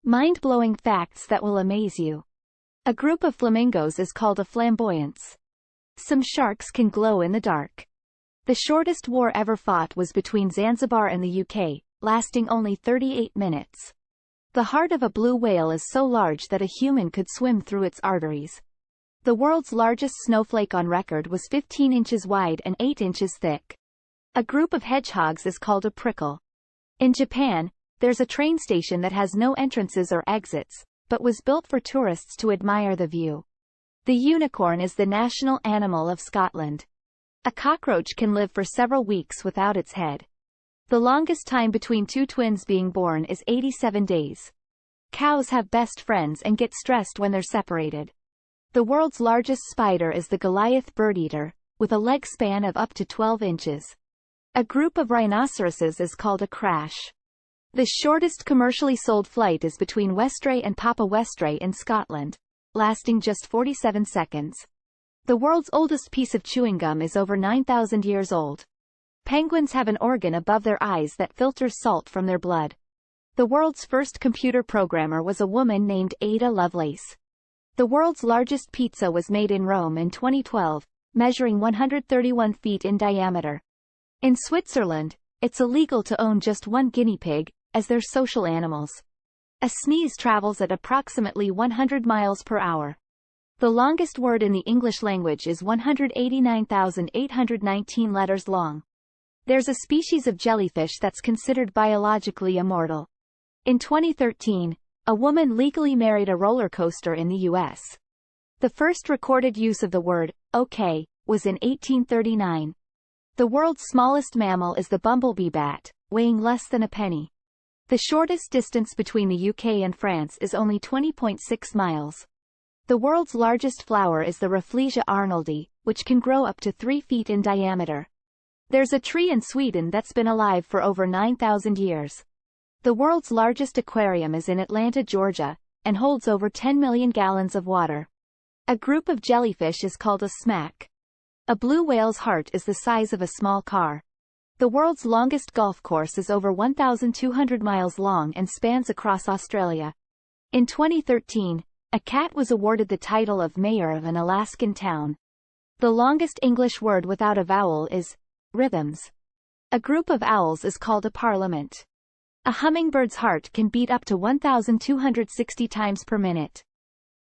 Mind-blowing facts that will amaze you. A group of flamingos is called a flamboyance. Some sharks can glow in the dark. The shortest war ever fought was between Zanzibar and the UK, lasting only 38 minutes. The heart of a blue whale is so large that a human could swim through its arteries. The world's largest snowflake on record was 15 inches wide and 8 inches thick. A group of hedgehogs is called a prickle. In Japan, there's a train station that has no entrances or exits, but was built for tourists to admire the view. The unicorn is the national animal of Scotland. A cockroach can live for several weeks without its head. The longest time between two twins being born is 87 days. Cows have best friends and get stressed when they're separated. The world's largest spider is the Goliath bird-eater, with a leg span of up to 12 inches. A group of rhinoceroses is called a crash. The shortest commercially sold flight is between Westray and Papa Westray in Scotland, lasting just 47 seconds. The world's oldest piece of chewing gum is over 9,000 years old. Penguins have an organ above their eyes that filters salt from their blood. The world's first computer programmer was a woman named Ada Lovelace. The world's largest pizza was made in Rome in 2012, measuring 131 feet in diameter. In Switzerland, it's illegal to own just one guinea pig, as they're social animals. A sneeze travels at approximately 100 miles per hour. The longest word in the English language is 189,819 letters long. There's a species of jellyfish that's considered biologically immortal. In 2013, a woman legally married a roller coaster in the U.S. The first recorded use of the word, okay, was in 1839. The world's smallest mammal is the bumblebee bat, weighing less than a penny. The shortest distance between the UK and France is only 20.6 miles. The world's largest flower is the Rafflesia arnoldi, which can grow up to 3 feet in diameter. There's a tree in Sweden that's been alive for over 9,000 years. The world's largest aquarium is in Atlanta, Georgia, and holds over 10 million gallons of water. A group of jellyfish is called a smack. A blue whale's heart is the size of a small car. The world's longest golf course is over 1,200 miles long and spans across Australia. In 2013, a cat was awarded the title of mayor of an Alaskan town. The longest English word without a vowel is rhythms. A group of owls is called a parliament. A hummingbird's heart can beat up to 1,260 times per minute.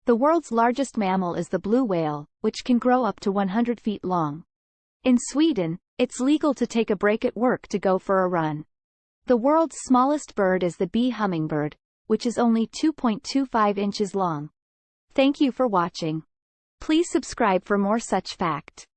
The world's largest mammal is the blue whale, which can grow up to 100 feet long. In Sweden, it's legal to take a break at work to go for a run. The world's smallest bird is the bee hummingbird, which is only 2.25 inches long. Thank you for watching. Please subscribe for more such fact.